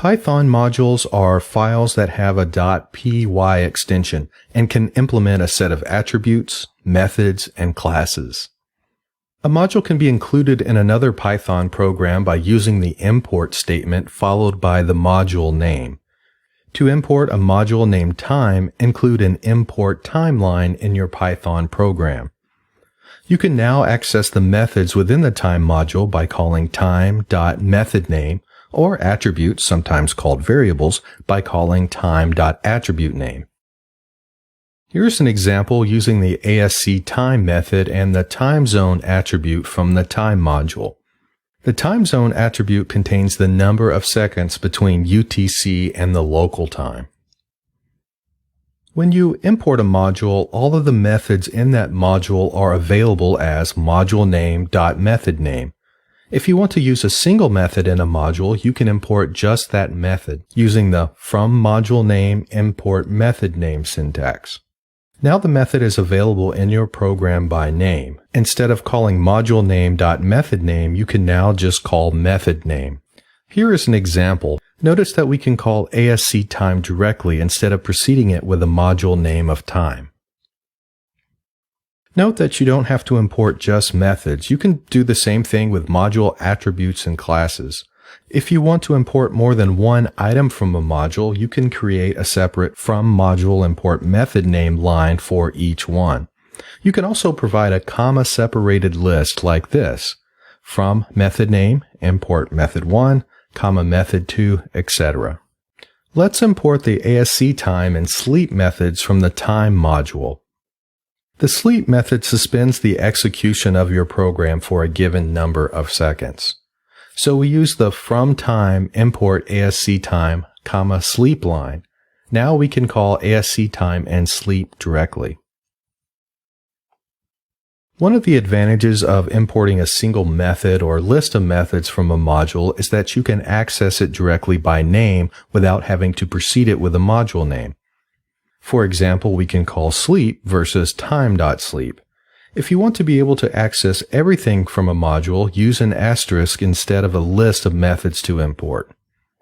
Python modules are files that have a .py extension and can implement a set of attributes, methods, and classes. A module can be included in another Python program by using the import statement followed by the module name. To import a module named time, include an import timeline in your Python program. You can now access the methods within the time module by calling time.methodName or attributes, sometimes called variables, by calling time.attributeName. Here's an example using the ASCTime method and the time zone attribute from the time module. The time zone attribute contains the number of seconds between UTC and the local time. When you import a module, all of the methods in that module are available as modulename.methodName. If you want to use a single method in a module, you can import just that method using the from module name import method name syntax. Now the method is available in your program by name. Instead of calling modulename.methodName, you can now just call method name. Here is an example. Notice that we can call ASCTime directly instead of preceding it with a module name of time. Note that you don't have to import just methods. You can do the same thing with module attributes and classes. If you want to import more than one item from a module, you can create a separate from module import method name line for each one. You can also provide a comma separated list like this: from method name, import method 1, comma method 2, etc. Let's import the ASCTime and sleep methods from the time module. The sleep method suspends the execution of your program for a given number of seconds. So we use the from time import ASCTime, comma sleep line. Now we can call ASCTime and sleep directly. One of the advantages of importing a single method or list of methods from a module is that you can access it directly by name without having to precede it with a module name. For example, we can call sleep versus time.sleep. If you want to be able to access everything from a module, use an asterisk instead of a list of methods to import.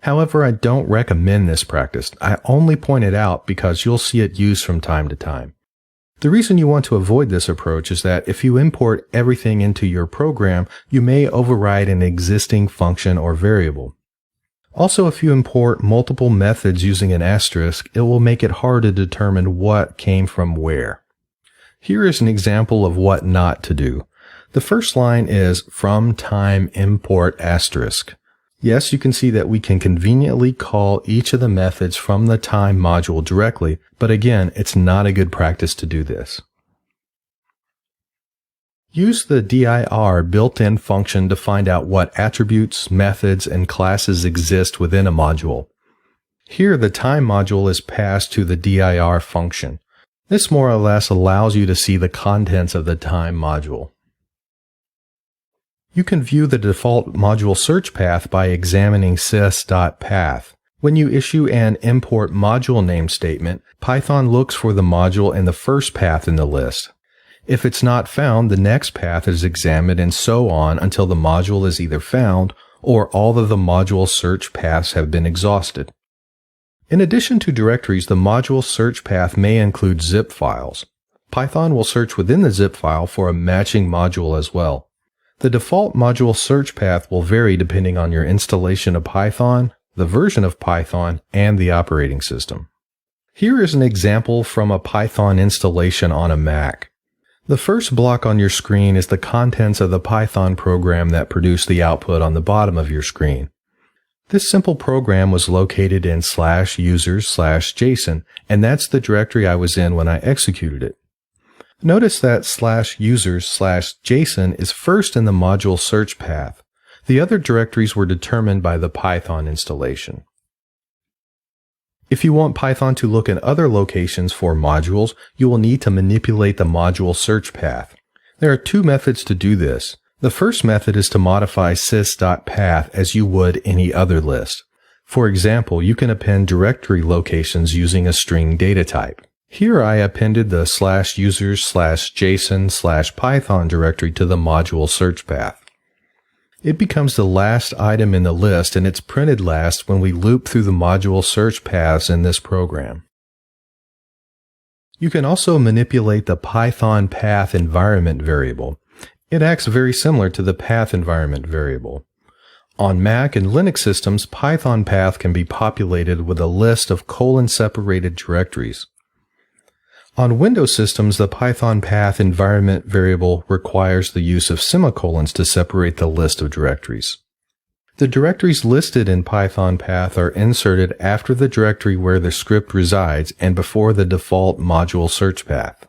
However, I don't recommend this practice. I only point it out because you'll see it used from time to time. The reason you want to avoid this approach is that if you import everything into your program, you may override an existing function or variable. Also, if you import multiple methods using an asterisk, it will make it hard to determine what came from where. Here is an example of what not to do. The first line is from time import asterisk. Yes, you can see that we can conveniently call each of the methods from the time module directly, but again, it's not a good practice to do this. Use the dir built-in function to find out what attributes, methods, and classes exist within a module. Here, the time module is passed to the dir function. This more or less allows you to see the contents of the time module. You can view the default module search path by examining sys.path. When you issue an import module name statement, Python looks for the module in the first path in the list. If it's not found, the next path is examined and so on until the module is either found or all of the module search paths have been exhausted. In addition to directories, the module search path may include zip files. Python will search within the zip file for a matching module as well. The default module search path will vary depending on your installation of Python, the version of Python, and the operating system. Here is an example from a Python installation on a Mac. The first block on your screen is the contents of the Python program that produced the output on the bottom of your screen. This simple program was located in /users/JSON, and that's the directory I was in when I executed it. Notice that /users/JSON is first in the module search path. The other directories were determined by the Python installation. If you want Python to look in other locations for modules, you will need to manipulate the module search path. There are two methods to do this. The first method is to modify sys.path as you would any other list. For example, you can append directory locations using a string data type. Here I appended the /users/JSON/Python directory to the module search path. It becomes the last item in the list, and it's printed last when we loop through the module search paths in this program. You can also manipulate the PythonPath environment variable. It acts very similar to the path environment variable. On Mac and Linux systems, PythonPath can be populated with a list of colon-separated directories. On Windows systems, the PythonPath environment variable requires the use of semicolons to separate the list of directories. The directories listed in PythonPath are inserted after the directory where the script resides and before the default module search path.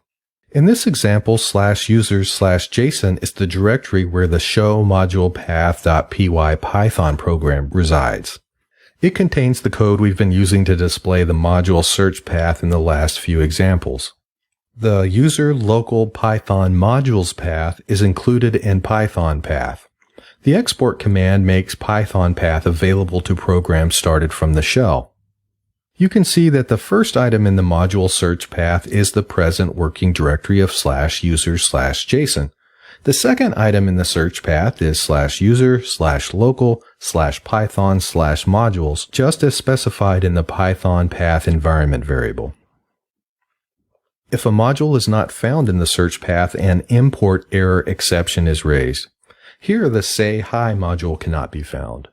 In this example, /users/json is the directory where the show module path.python program resides. It contains the code we've been using to display the module search path in the last few examples. The user local Python modules path is included in PythonPath. The export command makes PythonPath available to programs started from the shell. You can see that the first item in the module search path is the present working directory of /users/json. The second item in the search path is /user/local/python/modules, just as specified in the PythonPath environment variable. If a module is not found in the search path, an import error exception is raised. Here, the say hi module cannot be found.